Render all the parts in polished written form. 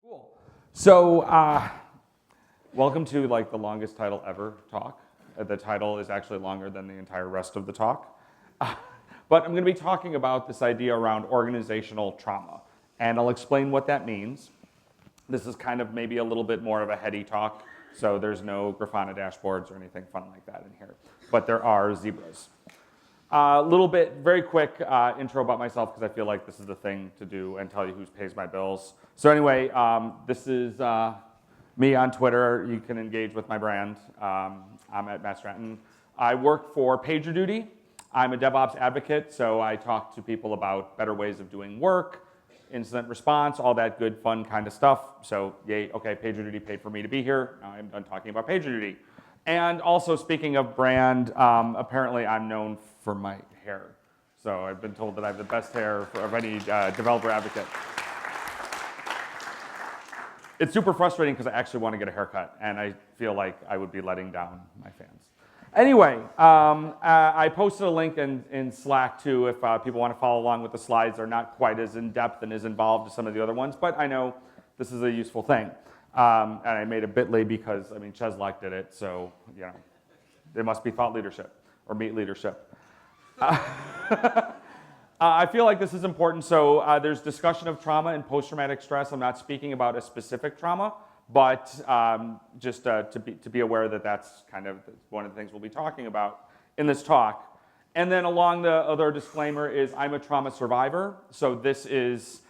Cool. So, welcome to like the longest title ever talk. The title is actually longer than the entire rest of the talk. But I'm going to be talking about this idea around organizational trauma, and I'll explain what that means. This is kind of maybe a little bit more of a heady talk, so there's no Grafana dashboards or anything fun like that in here. But there are zebras. A little bit, very quick intro about myself, because I feel like this is the thing to do and tell you who pays my bills. So anyway, this is me on Twitter. You can engage with my brand. I'm at Matty Stratton. I work for PagerDuty. I'm a DevOps advocate, so I talk to people about better ways of doing work, incident response, all that good, fun kind of stuff. So yay, okay, PagerDuty paid for me to be here. Now I'm done talking about PagerDuty. And also, speaking of brand, apparently I'm known for my hair. So I've been told that I have the best hair of any developer advocate. It's super frustrating because I actually want to get a haircut, and I feel like I would be letting down my fans. Anyway, I posted a link in Slack too if people want to follow along with the slides. They're not quite as in-depth and as involved as some of the other ones, but I know this is a useful thing. And I made a bit.ly because, I mean, Cheslak did it, so, you know, there must be thought leadership or meat leadership. I feel like this is important. So there's discussion of trauma and post-traumatic stress. I'm not speaking about a specific trauma, but just to be aware that that's kind of one of the things we'll be talking about in this talk. And then along the other disclaimer is I'm a trauma survivor. So this is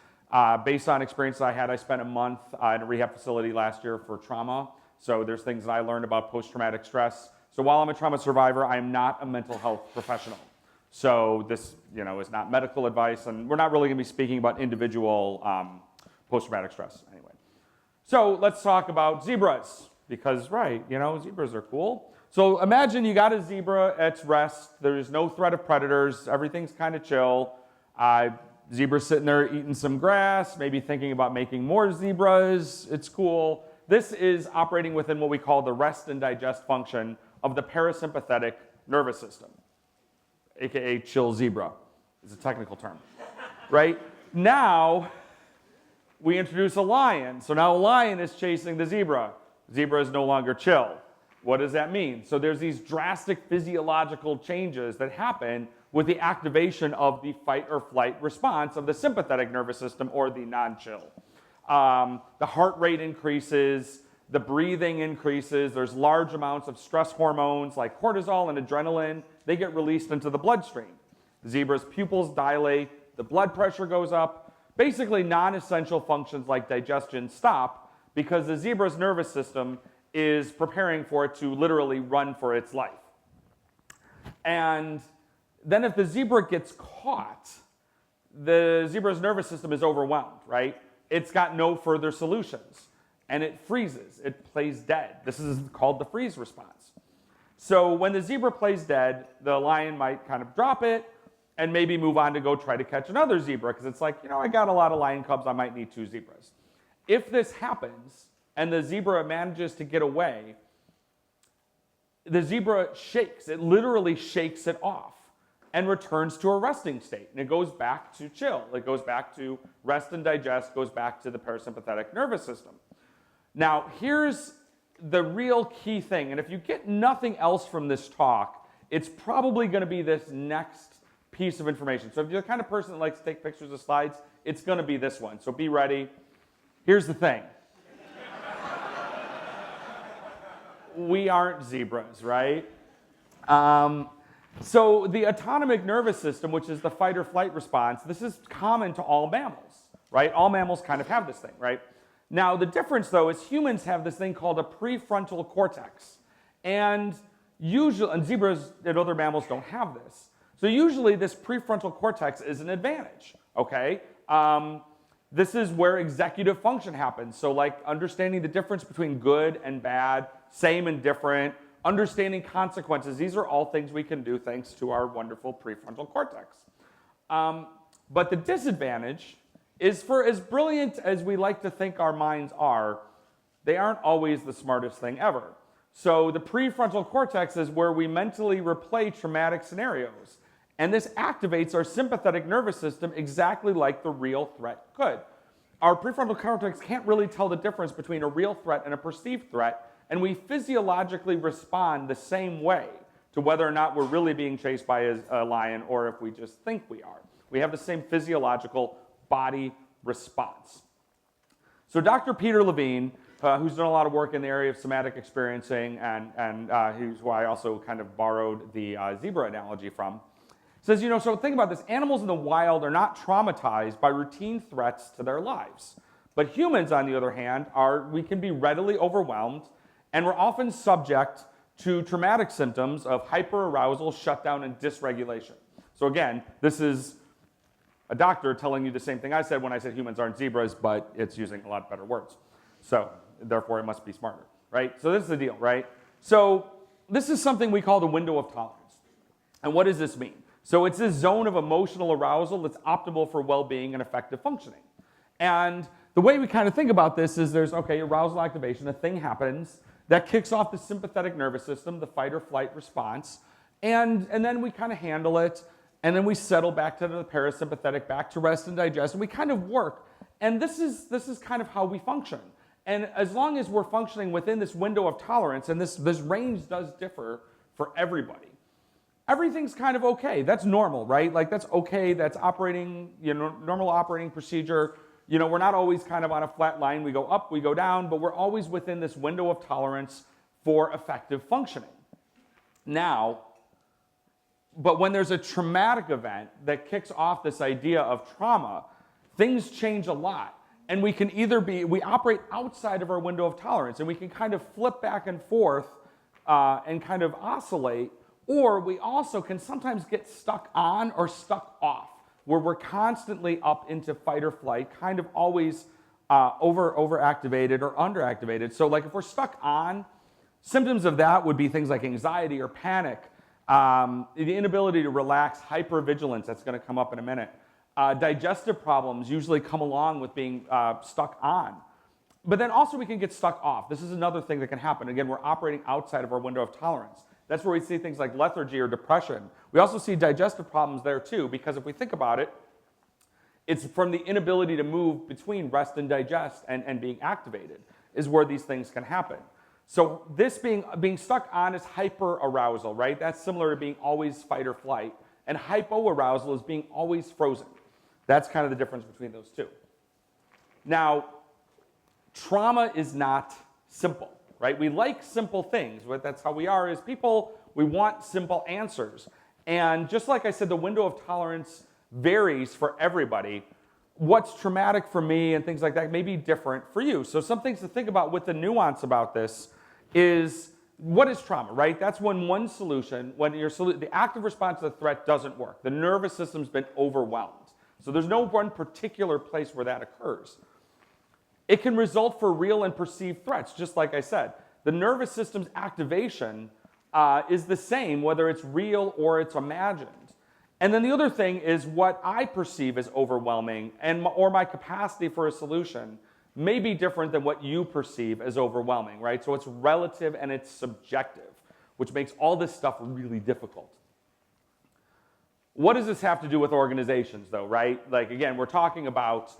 based on experiences I had. I spent a month in a rehab facility last year for trauma. So there's things that I learned about post-traumatic stress. So while I'm a trauma survivor, I am not a mental health professional. So this, you know, is not medical advice, and we're not really going to be speaking about individual post-traumatic stress anyway. So let's talk about zebras, because, right, you know, zebras are cool. So imagine you got a zebra at rest. There's no threat of predators. Everything's kind of chill. Zebra's sitting there eating some grass, maybe thinking about making more zebras. It's cool. This is operating within what we call the rest and digest function of the parasympathetic nervous system, aka chill zebra is a technical term, right? Now, we introduce a lion. So now a lion is chasing the zebra. Zebra is no longer chill. What does that mean? So there's these drastic physiological changes that happen with the activation of the fight or flight response of the sympathetic nervous system, or the non-chill. The heart rate increases, the breathing increases, there's large amounts of stress hormones like cortisol and adrenaline. They get released into the bloodstream. The zebra's pupils dilate, the blood pressure goes up. Basically, non-essential functions like digestion stop because the zebra's nervous system is preparing for it to literally run for its life. And then if the zebra gets caught, the zebra's nervous system is overwhelmed, right? It's got no further solutions, and it freezes. It plays dead. This is called the freeze response. So when the zebra plays dead, the lion might kind of drop it and maybe move on to go try to catch another zebra, because it's like, you know, I got a lot of lion cubs, I might need 2 zebras. If this happens and the zebra manages to get away, the zebra shakes. It literally shakes it off and returns to a resting state. And it goes back to chill. It goes back to rest and digest, goes back to the parasympathetic nervous system. Now, here's the real key thing. And if you get nothing else from this talk, it's probably going to be this next piece of information. So if you're the kind of person that likes to take pictures of slides, it's going to be this one. So be ready. Here's the thing. We aren't zebras, right? So the autonomic nervous system, which is the fight or flight response, this is common to all mammals, right? All mammals kind of have this thing, right? Now, the difference, though, is humans have this thing called a prefrontal cortex. And zebras and other mammals don't have this. So usually this prefrontal cortex is an advantage, okay? This is where executive function happens. So like understanding the difference between good and bad, same and different, understanding consequences. These are all things we can do thanks to our wonderful prefrontal cortex. But the disadvantage is, for as brilliant as we like to think our minds are, they aren't always the smartest thing ever. So the prefrontal cortex is where we mentally replay traumatic scenarios. And this activates our sympathetic nervous system exactly like the real threat could. our prefrontal cortex can't really tell the difference between a real threat and a perceived threat, and we physiologically respond the same way to whether or not we're really being chased by a lion or if we just think we are. We have the same physiological body response. So Dr. Peter Levine, who's done a lot of work in the area of somatic experiencing, and who's who I also kind of borrowed the zebra analogy from, says, so think about this. Animals in the wild are not traumatized by routine threats to their lives. But humans, on the other hand, we can be readily overwhelmed, and we're often subject to traumatic symptoms of hyperarousal, shutdown, and dysregulation. So again, this is a doctor telling you the same thing I said when I said humans aren't zebras, but it's using a lot better words. So therefore, it must be smarter, right? So this is the deal, right? So this is something we call the window of tolerance. And what does this mean? So it's this zone of emotional arousal that's optimal for well-being and effective functioning. And the way we kind of think about this is there's, arousal activation, a thing happens that kicks off the sympathetic nervous system, the fight or flight response, and then we kind of handle it, and then we settle back to the parasympathetic, back to rest and digest, and we kind of work. And this is kind of how we function. And as long as we're functioning within this window of tolerance, and this range does differ for everybody, everything's kind of okay. That's normal, right? Like that's okay. That's operating, normal operating procedure. We're not always kind of on a flat line. We go up, we go down, but we're always within this window of tolerance for effective functioning. Now, but when there's a traumatic event that kicks off this idea of trauma, things change a lot. And we can we operate outside of our window of tolerance, and we can kind of flip back and forth and kind of oscillate. Or we also can sometimes get stuck on or stuck off, where we're constantly up into fight or flight, kind of always overactivated or underactivated. So like if we're stuck on, symptoms of that would be things like anxiety or panic, the inability to relax, hypervigilance, that's going to come up in a minute. Digestive problems usually come along with being stuck on. But then also we can get stuck off. This is another thing that can happen. Again, we're operating outside of our window of tolerance. That's where we see things like lethargy or depression. We also see digestive problems there too, because if we think about it, it's from the inability to move between rest and digest and being activated is where these things can happen. So this being stuck on is hyperarousal, right? That's similar to being always fight or flight. And hypoarousal is being always frozen. That's kind of the difference between those two. Now, trauma is not simple. Right? We like simple things. That's how we are as people. We want simple answers. And just like I said, the window of tolerance varies for everybody. What's traumatic for me and things like that may be different for you. So some things to think about with the nuance about this is, what is trauma, right? That's when one solution, when the active response to the threat doesn't work. The nervous system's been overwhelmed. So there's no one particular place where that occurs. It can result for real and perceived threats, just like I said. The nervous system's activation is the same, whether it's real or it's imagined. And then the other thing is what I perceive as overwhelming or my capacity for a solution may be different than what you perceive as overwhelming, right? So it's relative and it's subjective, which makes all this stuff really difficult. What does this have to do with organizations, though, right? Like, again, we're talking about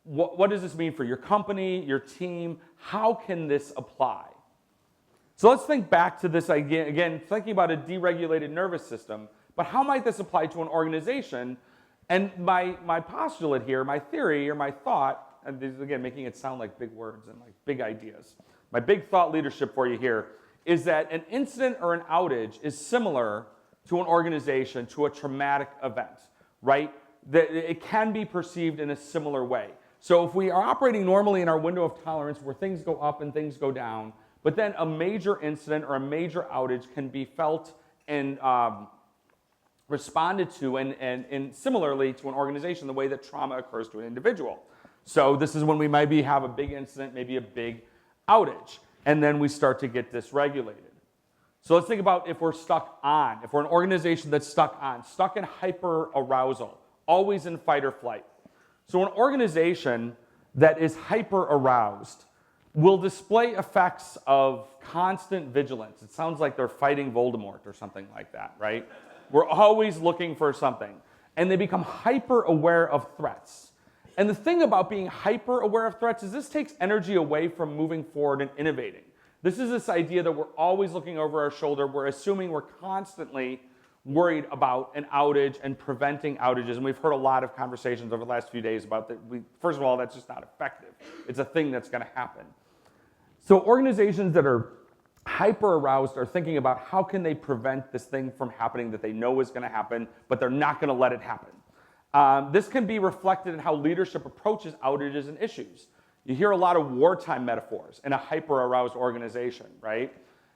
what does this mean for your company, your team? How can this apply? So let's think back to this again, thinking about a deregulated nervous system, but how might this apply to an organization? And my postulate here, my theory or my thought, and this is again making it sound like big words and like big ideas, my big thought leadership for you here is that an incident or an outage is similar to an organization, to a traumatic event, right? That it can be perceived in a similar way. So if we are operating normally in our window of tolerance where things go up and things go down, but then a major incident or a major outage can be felt and responded to and similarly to an organization the way that trauma occurs to an individual. So this is when we might have a big incident, maybe a big outage, and then we start to get dysregulated. So let's think about if we're stuck on, if we're an organization that's stuck in hyperarousal, always in fight or flight. So an organization that is hyper-aroused will display effects of constant vigilance. It sounds like they're fighting Voldemort or something like that, right? We're always looking for something. And they become hyper-aware of threats. And the thing about being hyper aware of threats is this takes energy away from moving forward and innovating. This is this idea that we're always looking over our shoulder. We're assuming we're constantly worried about an outage and preventing outages. And we've heard a lot of conversations over the last few days about that. First of all, that's just not effective. It's a thing that's going to happen. So organizations that are hyper aroused are thinking about how can they prevent this thing from happening that they know is going to happen, but they're not going to let it happen. This can be reflected in how leadership approaches outages and issues. You hear a lot of wartime metaphors in a hyper-aroused organization, right?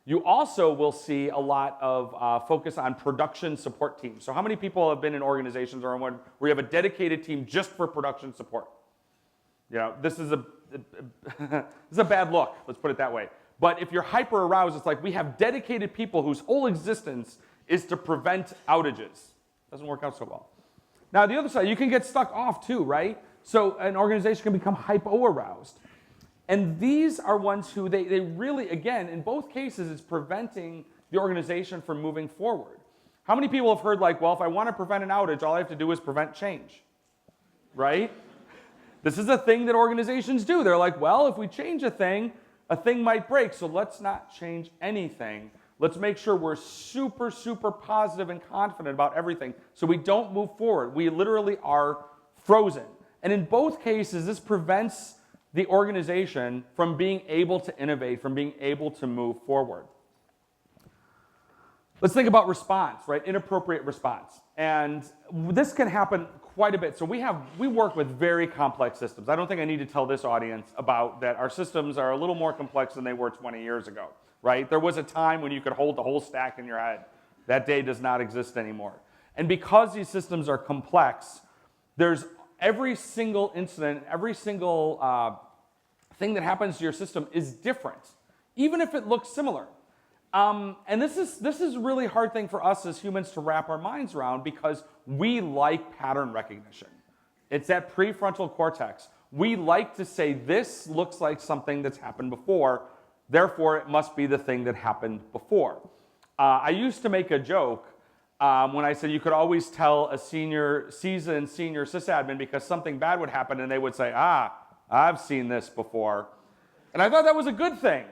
You also will see a lot of focus on production support teams. So how many people have been in organizations or where you have a dedicated team just for production support? You know, this is a bad look, let's put it that way. But if you're hyper-aroused, it's like we have dedicated people whose whole existence is to prevent outages. Doesn't work out so well. Now, the other side, you can get stuck off too, right? So an organization can become hypo-aroused. And these are ones who they really, again, in both cases, it's preventing the organization from moving forward. How many people have heard like, well, if I want to prevent an outage, all I have to do is prevent change, right? This is a thing that organizations do. They're like, well, if we change a thing might break, so let's not change anything. Let's make sure we're super, super positive and confident about everything so we don't move forward. We literally are frozen. And in both cases, this prevents the organization from being able to innovate, from being able to move forward. Let's think about response, right? Inappropriate response. And this can happen quite a bit. So we work with very complex systems. I don't think I need to tell this audience about that our systems are a little more complex than they were 20 years ago, right? There was a time when you could hold the whole stack in your head. That day does not exist anymore. And because these systems are complex, there's every single incident, every single thing that happens to your system is different, even if it looks similar. And this is a really hard thing for us as humans to wrap our minds around because we like pattern recognition. It's that prefrontal cortex. We like to say, this looks like something that's happened before, therefore it must be the thing that happened before. I used to make a joke when I said you could always tell a seasoned senior sysadmin because something bad would happen and they would say, I've seen this before. And I thought that was a good thing.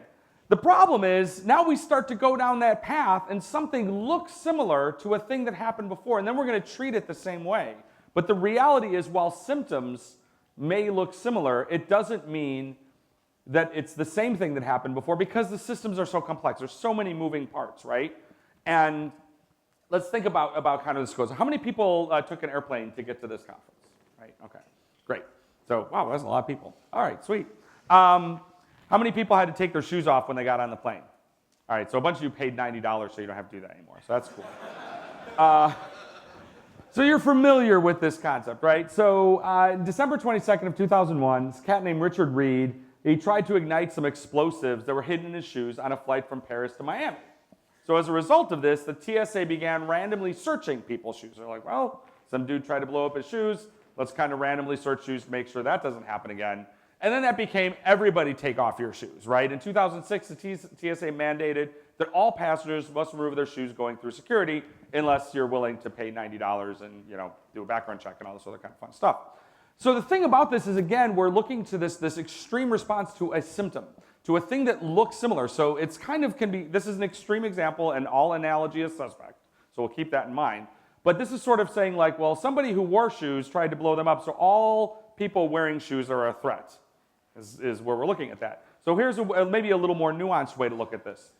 The problem is now we start to go down that path and something looks similar to a thing that happened before, and then we're going to treat it the same way. But the reality is while symptoms may look similar, it doesn't mean that it's the same thing that happened before because the systems are so complex. There's so many moving parts, right? And let's think about kind of this goes. How many people took an airplane to get to this conference? Right? Okay, great. So, wow, that's a lot of people. All right, sweet. How many people had to take their shoes off when they got on the plane? All right, so a bunch of you paid $90 so you don't have to do that anymore. So that's cool. So you're familiar with this concept, right? So December 22nd of 2001, this cat named Richard Reed, he tried to ignite some explosives that were hidden in his shoes on a flight from Paris to Miami. So as a result of this, the TSA began randomly searching people's shoes. They're like, well, some dude tried to blow up his shoes. Let's kind of randomly search shoes to make sure that doesn't happen again. And then that became everybody take off your shoes, right? In 2006, the TSA mandated that all passengers must remove their shoes going through security unless you're willing to pay $90 and do a background check and all this other kind of fun stuff. So the thing about this is, again, we're looking to this extreme response to a symptom, to a thing that looks similar. So it's kind of this is an extreme example and all analogy is suspect. So we'll keep that in mind. But this is sort of saying like, well, somebody who wore shoes tried to blow them up, so all people wearing shoes are a threat. Is where we're looking at that. So here's maybe a little more nuanced way to look at this.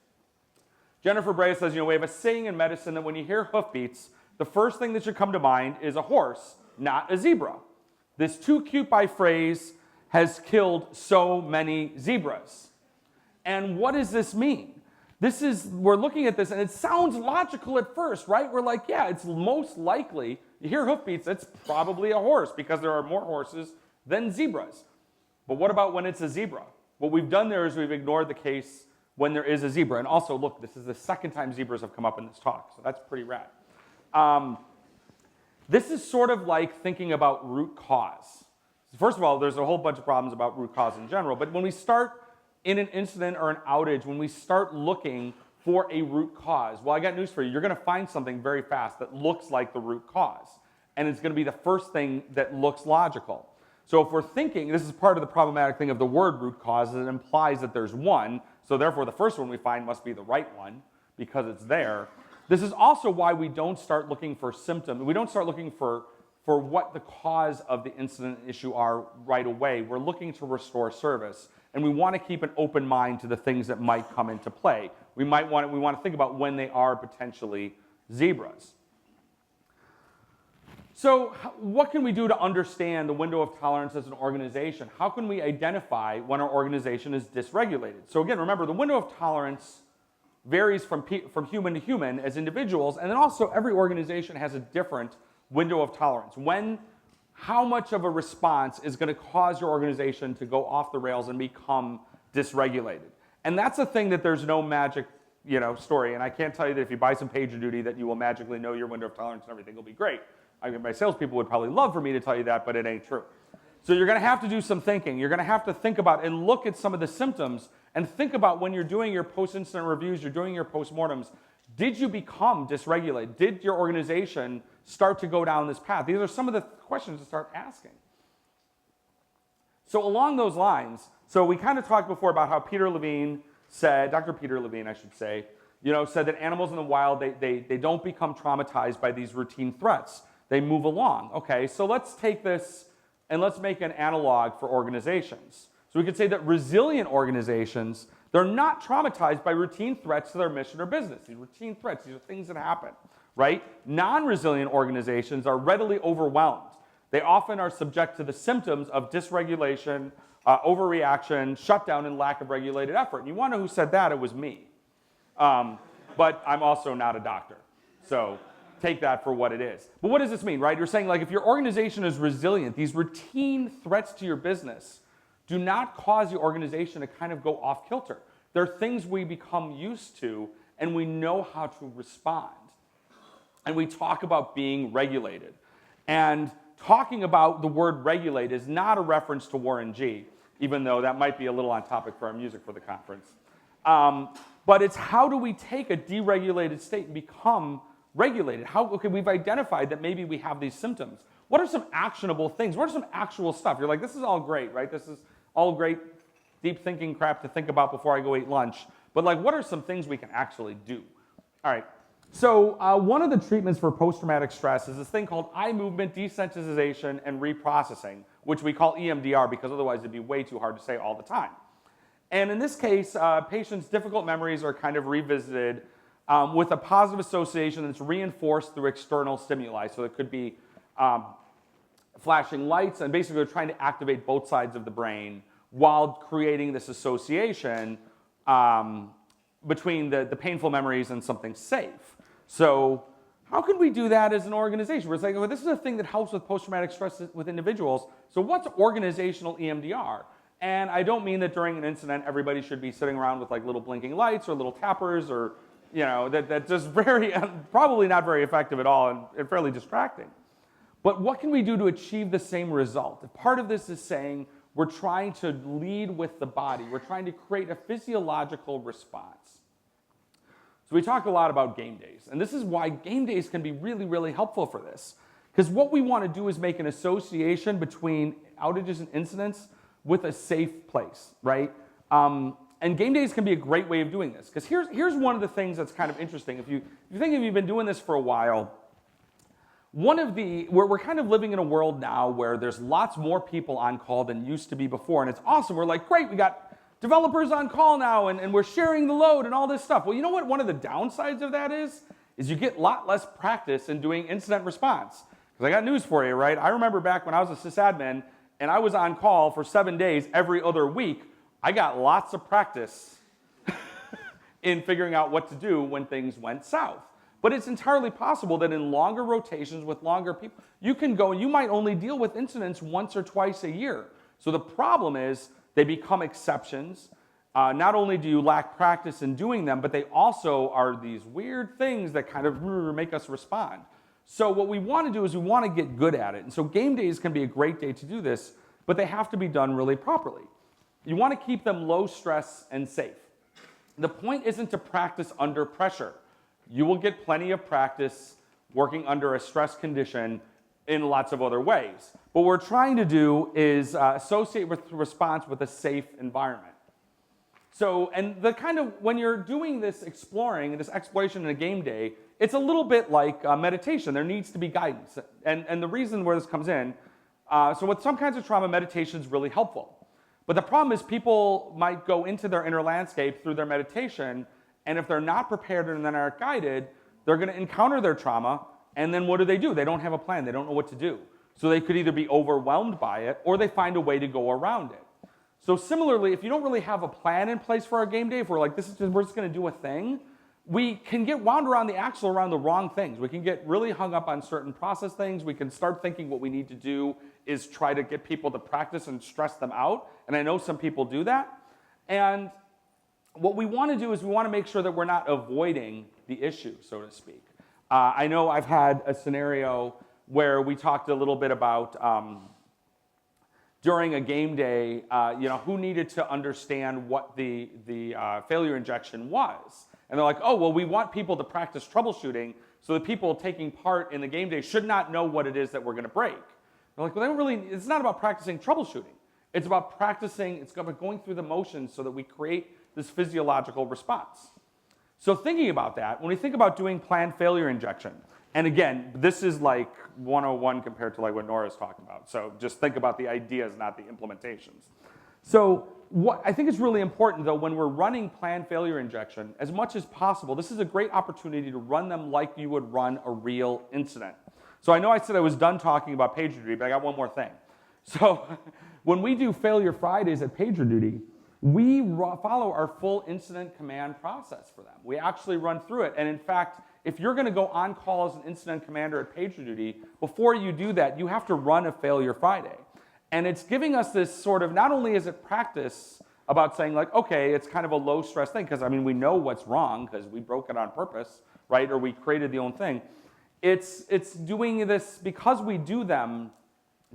Jennifer Brea says, we have a saying in medicine that when you hear hoofbeats, the first thing that should come to mind is a horse, not a zebra. This too cute by phrase has killed so many zebras. And what does this mean? We're looking at this and it sounds logical at first, right? We're like, yeah, it's most likely, you hear hoofbeats, it's probably a horse because there are more horses than zebras. But what about when it's a zebra? What we've done there is we've ignored the case when there is a zebra. And also, look, this is the second time zebras have come up in this talk, so that's pretty rad. This is sort of like thinking about root cause. First of all, there's a whole bunch of problems about root cause in general, but when we start in an incident or an outage, when we start looking for a root cause, well, I got news for you. You're going to find something very fast that looks like the root cause, and it's going to be the first thing that looks logical. So if we're thinking, this is part of the problematic thing of the word root cause, it implies that there's one, so therefore the first one we find must be the right one because it's there. This is also why we don't start looking for symptoms. We don't start looking for what the cause of the incident issue are right away. We're looking to restore service, and we want to keep an open mind to the things that might come into play. We want to think about when they are potentially zebras. So what can we do to understand the window of tolerance as an organization? How can we identify when our organization is dysregulated? So again, remember, the window of tolerance varies from human to human as individuals, and then also every organization has a different window of tolerance. How much of a response is going to cause your organization to go off the rails and become dysregulated? And that's a thing that there's no magic, story. And I can't tell you that if you buy some PagerDuty that you will magically know your window of tolerance and everything will be great. My salespeople would probably love for me to tell you that, but it ain't true. So you're going to have to do some thinking. You're going to have to think about and look at some of the symptoms and think about when you're doing your post-incident reviews, you're doing your postmortems, did you become dysregulated? Did your organization start to go down this path? These are some of the questions to start asking. So along those lines, so we kind of talked before about how Dr. Peter Levine, I should say, said that animals in the wild, they don't become traumatized by these routine threats. They move along. Okay, so let's take this and let's make an analog for organizations. So we could say that resilient organizations, they're not traumatized by routine threats to their mission or business. These routine threats, these are things that happen, right? Non-resilient organizations are readily overwhelmed. They often are subject to the symptoms of dysregulation, overreaction, shutdown, and lack of regulated effort. And you want to know who said that? It was me. But I'm also not a doctor. So take that for what it is. But what does this mean, right? You're saying, like, if your organization is resilient, these routine threats to your business do not cause your organization to kind of go off kilter. They're things we become used to, and we know how to respond. And we talk about being regulated. And talking about the word regulate is not a reference to Warren G., even though that might be a little on topic for our music for the conference. But it's how do we take a deregulated state and become regulated? Okay, we've identified that maybe we have these symptoms. What are some actionable things? What are some actual stuff? You're like, this is all great, right? This is all great deep thinking crap to think about before I go eat lunch. But like, what are some things we can actually do? All right. So one of the treatments for post-traumatic stress is this thing called eye movement desensitization and reprocessing, which we call EMDR because otherwise it'd be way too hard to say all the time. And in this case, patients' difficult memories are kind of revisited with a positive association that's reinforced through external stimuli. So it could be flashing lights, and basically they're trying to activate both sides of the brain while creating this association between the painful memories and something safe. So how can we do that as an organization? We're saying, well, this is a thing that helps with post-traumatic stress with individuals. So what's organizational EMDR? And I don't mean that during an incident everybody should be sitting around with like little blinking lights or little tappers or that's just probably not very effective at all and fairly distracting. But what can we do to achieve the same result? Part of this is saying we're trying to lead with the body. We're trying to create a physiological response. So we talk a lot about game days, and this is why game days can be really, really helpful for this. Because what we want to do is make an association between outages and incidents with a safe place, right? And game days can be a great way of doing this. Because here's one of the things that's kind of interesting. If you think if you've been doing this for a while, we're kind of living in a world now where there's lots more people on call than used to be before. And it's awesome. We're like, great, we got developers on call now, and we're sharing the load and all this stuff. Well, you know what one of the downsides of that is you get a lot less practice in doing incident response. Because I got news for you, right? I remember back when I was a sysadmin, and I was on call for 7 days every other week, I got lots of practice in figuring out what to do when things went south. But it's entirely possible that in longer rotations with longer people, you can go and you might only deal with incidents once or twice a year. So the problem is they become exceptions. Not only do you lack practice in doing them, but they also are these weird things that kind of make us respond. So what we want to do is we want to get good at it. And so game days can be a great day to do this, but they have to be done really properly. You want to keep them low stress and safe. The point isn't to practice under pressure. You will get plenty of practice working under a stress condition in lots of other ways. What we're trying to do is associate with the response with a safe environment. So, and the kind of, when you're doing this exploring, this exploration in a game day, it's a little bit like meditation. There needs to be guidance. And the reason where this comes in, so with some kinds of trauma, meditation is really helpful. But the problem is people might go into their inner landscape through their meditation, and if they're not prepared and they're not guided, they're going to encounter their trauma, and then what do? They don't have a plan. They don't know what to do. So they could either be overwhelmed by it, or they find a way to go around it. So similarly, if you don't really have a plan in place for our game day, if we're like, we're just going to do a thing, we can get wound around the axle around the wrong things. We can get really hung up on certain process things. We can start thinking what we need to do is try to get people to practice and stress them out. And I know some people do that. And what we want to do is we want to make sure that we're not avoiding the issue, so to speak. I know I've had a scenario where we talked a little bit about during a game day, who needed to understand what the failure injection was. And they're like, oh, well, we want people to practice troubleshooting, so the people taking part in the game day should not know what it is that we're going to break. They're like, well, it's not about practicing troubleshooting. It's about it's about going through the motions so that we create this physiological response. So thinking about that, when we think about doing planned failure injection, and again, this is like 101 compared to like what Nora's talking about. So just think about the ideas, not the implementations. So what I think is really important, though, when we're running planned failure injection, as much as possible, this is a great opportunity to run them like you would run a real incident. So I know I said I was done talking about PagerDuty, but I got one more thing. So when we do Failure Fridays at PagerDuty, we follow our full incident command process for them. We actually run through it. And in fact, if you're going to go on call as an incident commander at PagerDuty, before you do that, you have to run a Failure Friday. And it's giving us this sort of, not only is it practice about saying like, okay, it's kind of a low stress thing, because I mean, we know what's wrong because we broke it on purpose, right? Or we created the own thing. It's doing this because we do them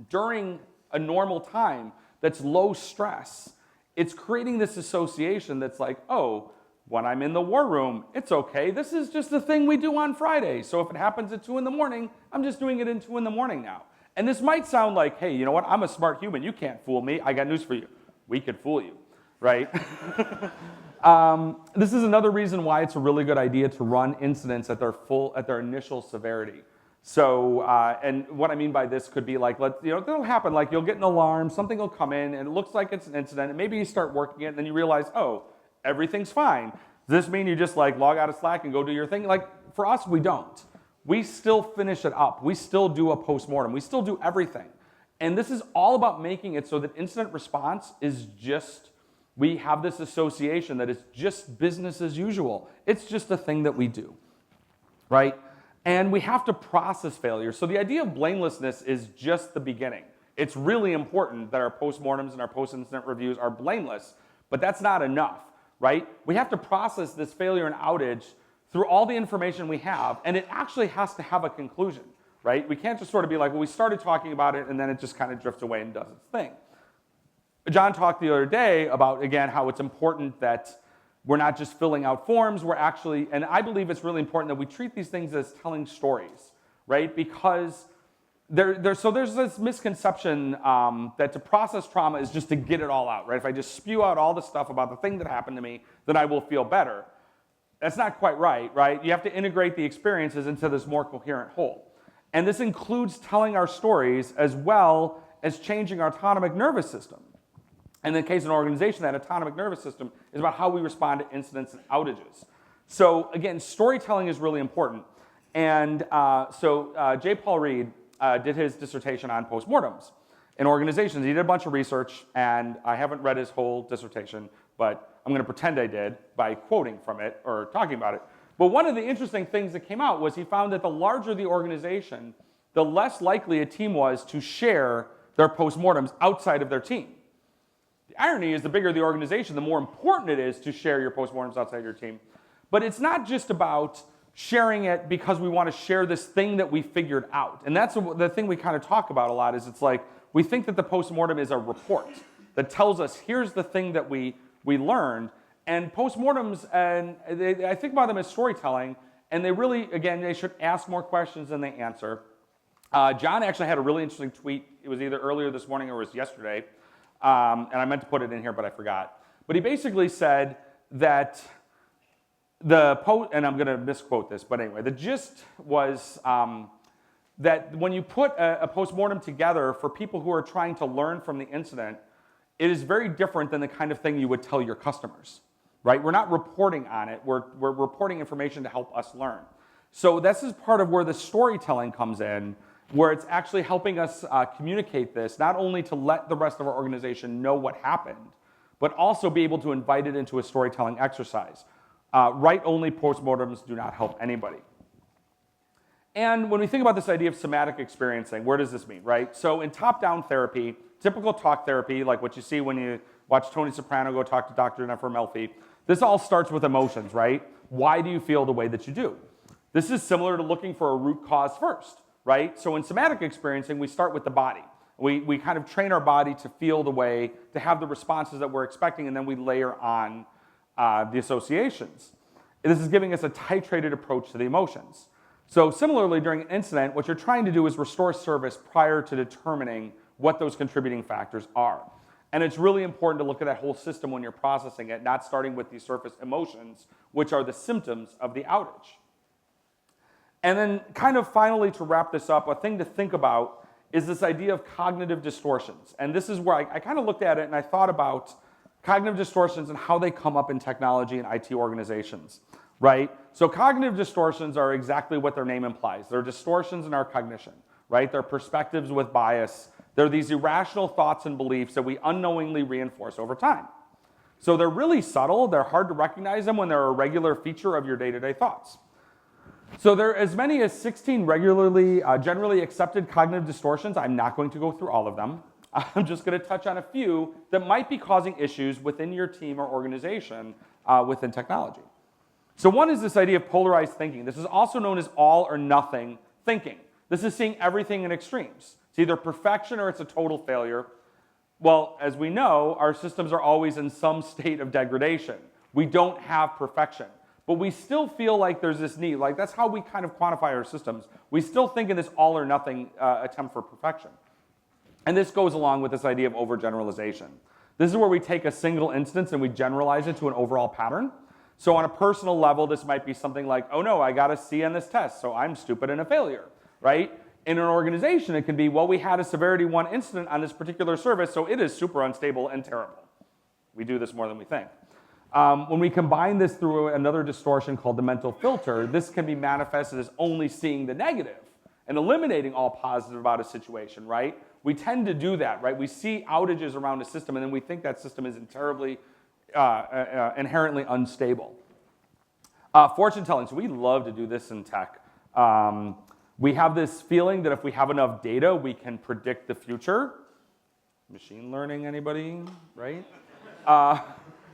during a normal time that's low stress. It's creating this association that's like, oh, when I'm in the war room, it's okay. This is just the thing we do on Friday. So if it happens at 2 in the morning, I'm just doing it at 2 in the morning now. And this might sound like, hey, you know what? I'm a smart human. You can't fool me. I got news for you. We could fool you, right? This is another reason why it's a really good idea to run incidents at their initial severity. So, and what I mean by this could be like, it'll happen. Like you'll get an alarm, something will come in, and it looks like it's an incident. And maybe you start working it, and then you realize, oh, everything's fine. Does this mean you just like log out of Slack and go do your thing? Like for us, we don't. We still finish it up. We still do a postmortem. We still do everything. And this is all about making it so that incident response is just, we have this association that it's just business as usual. It's just a thing that we do, right? And we have to process failure. So the idea of blamelessness is just the beginning. It's really important that our postmortems and our post-incident reviews are blameless, but that's not enough, right? We have to process this failure and outage through all the information we have, and it actually has to have a conclusion, right? We can't just sort of be like, well, we started talking about it, and then it just kind of drifts away and does its thing. John talked the other day about, again, how it's important that we're not just filling out forms, we're actually, and I believe it's really important that we treat these things as telling stories, right? Because there's this misconception that to process trauma is just to get it all out, right? If I just spew out all the stuff about the thing that happened to me, then I will feel better. That's not quite right, right? You have to integrate the experiences into this more coherent whole. And this includes telling our stories as well as changing our autonomic nervous system. And in the case of an organization, that autonomic nervous system is about how we respond to incidents and outages. So again, storytelling is really important. And J. Paul Reed did his dissertation on postmortems in organizations. He did a bunch of research, and I haven't read his whole dissertation, but I'm going to pretend I did by quoting from it or talking about it. But one of the interesting things that came out was he found that the larger the organization, the less likely a team was to share their postmortems outside of their team. The irony is the bigger the organization, the more important it is to share your postmortems outside your team. But it's not just about sharing it because we want to share this thing that we figured out. And that's the thing we kind of talk about a lot is it's like we think that the postmortem is a report that tells us here's the thing that we learned. And postmortems, and I think about them as storytelling, and they really, again, they should ask more questions than they answer. John actually had a really interesting tweet it was either earlier this morning or it was yesterday, and I meant to put it in here, but I forgot. But he basically said that and I'm going to misquote this, but anyway, the gist was that when you put a postmortem together for people who are trying to learn from the incident, it is very different than the kind of thing you would tell your customers, right? We're not reporting on it. We're reporting information to help us learn. So this is part of where the storytelling comes in, where it's actually helping us communicate this, not only to let the rest of our organization know what happened, but also be able to invite it into a storytelling exercise. Write-only postmortems do not help anybody. And when we think about this idea of somatic experiencing, where does this mean, right? So in top-down therapy, typical talk therapy, like what you see when you watch Tony Soprano go talk to Dr. Jennifer Melfi, this all starts with emotions, right? Why do you feel the way that you do? This is similar to looking for a root cause first, right? So in somatic experiencing, we start with the body. We kind of train our body to feel the way, to have the responses that we're expecting, and then we layer on the associations. This is giving us a titrated approach to the emotions. So similarly, during an incident, what you're trying to do is restore service prior to determining what those contributing factors are. And it's really important to look at that whole system when you're processing it, not starting with the surface emotions, which are the symptoms of the outage. And then kind of finally to wrap this up, a thing to think about is this idea of cognitive distortions. And this is where I kind of looked at it and I thought about cognitive distortions and how they come up in technology and IT organizations, right? So cognitive distortions are exactly what their name implies. They're distortions in our cognition, right? They're perspectives with bias. They're these irrational thoughts and beliefs that we unknowingly reinforce over time. So they're really subtle. They're hard to recognize them when they're a regular feature of your day-to-day thoughts. So there are as many as 16 generally accepted cognitive distortions. I'm not going to go through all of them. I'm just going to touch on a few that might be causing issues within your team or organization within technology. So one is this idea of polarized thinking. This is also known as all or nothing thinking. This is seeing everything in extremes. It's either perfection or it's a total failure. Well, as we know, our systems are always in some state of degradation. We don't have perfection. But we still feel like there's this need, like that's how we kind of quantify our systems. We still think in this all or nothing attempt for perfection. And this goes along with this idea of overgeneralization. This is where we take a single instance and we generalize it to an overall pattern. So on a personal level, this might be something like, oh no, I got a C on this test, so I'm stupid and a failure, right? In an organization, it can be, well, we had a severity 1 incident on this particular service, so it is super unstable and terrible. We do this more than we think. When we combine this through another distortion called the mental filter, this can be manifested as only seeing the negative and eliminating all positive about a situation, right? We tend to do that, right? We see outages around a system and then we think that system is inherently unstable. Fortune telling, so we love to do this in tech. We have this feeling that if we have enough data, we can predict the future. Machine learning, anybody, right?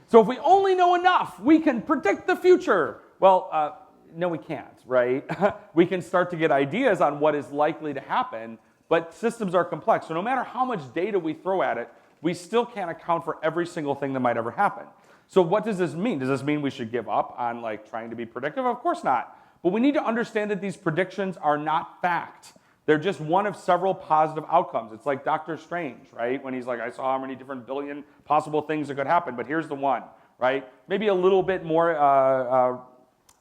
So if we only know enough, we can predict the future. Well, no, we can't, right? We can start to get ideas on what is likely to happen, but systems are complex. So no matter how much data we throw at it, we still can't account for every single thing that might ever happen. So what does this mean? Does this mean we should give up on like trying to be predictive? Of course not. But we need to understand that these predictions are not fact. They're just one of several positive outcomes. It's like Dr. Strange, right? When he's like, I saw how many different billion possible things that could happen, but here's the one, right? Maybe a little bit more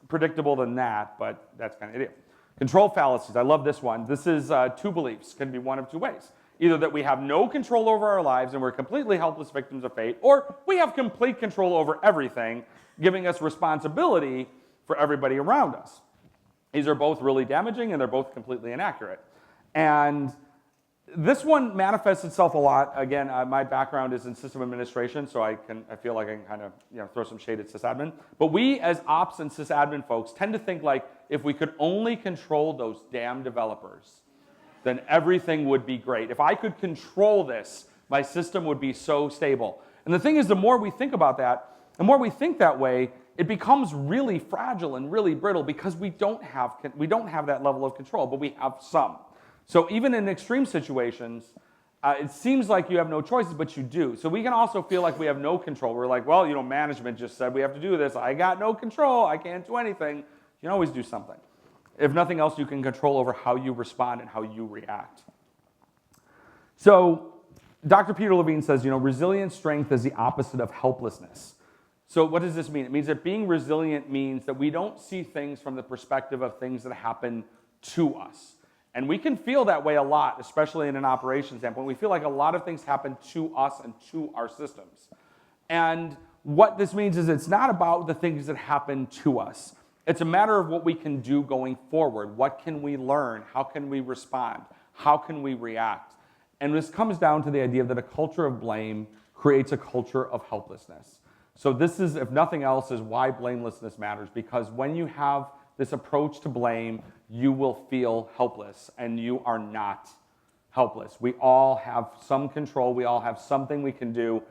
predictable than that, but that's kind of it. Control fallacies, I love this one. This is two beliefs, can be one of two ways. Either that we have no control over our lives and we're completely helpless victims of fate, or we have complete control over everything, giving us responsibility for everybody around us. These are both really damaging and they're both completely inaccurate. And this one manifests itself a lot. Again, my background is in system administration, so I feel like I can kind of throw some shade at sysadmin. But we as ops and sysadmin folks tend to think like if we could only control those damn developers, then everything would be great. If I could control this, my system would be so stable. And the thing is, the more we think about that, the more we think that way, it becomes really fragile and really brittle because we don't have that level of control, but we have some. So even in extreme situations, it seems like you have no choices, but you do. So we can also feel like we have no control. We're like, well, management just said we have to do this. I got no control. I can't do anything. You can always do something. If nothing else, you can control over how you respond and how you react. So Dr. Peter Levine says, resilient strength is the opposite of helplessness. So what does this mean? It means that being resilient means that we don't see things from the perspective of things that happen to us. And we can feel that way a lot, especially in an operations standpoint. We feel like a lot of things happen to us and to our systems. And what this means is it's not about the things that happen to us. It's a matter of what we can do going forward. What can we learn? How can we respond? How can we react? And this comes down to the idea that a culture of blame creates a culture of helplessness. So this is, if nothing else, is why blamelessness matters, because when you have this approach to blame, you will feel helpless, and you are not helpless. We all have some control. We all have something we can do.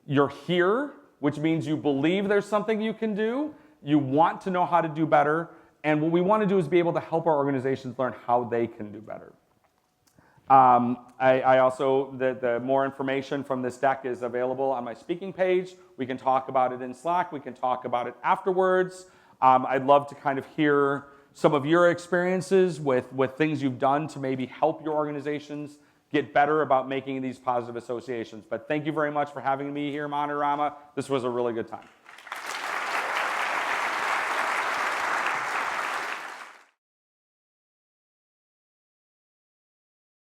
You're here, which means you believe there's something you can do. You want to know how to do better. And what we want to do is be able to help our organizations learn how they can do better. I also, the more information from this deck is available on my speaking page. We can talk about it in Slack. We can talk about it afterwards. I'd love to kind of hear some of your experiences with things you've done to maybe help your organizations get better about making these positive associations. But thank you very much for having me here, Monitorama. This was a really good time.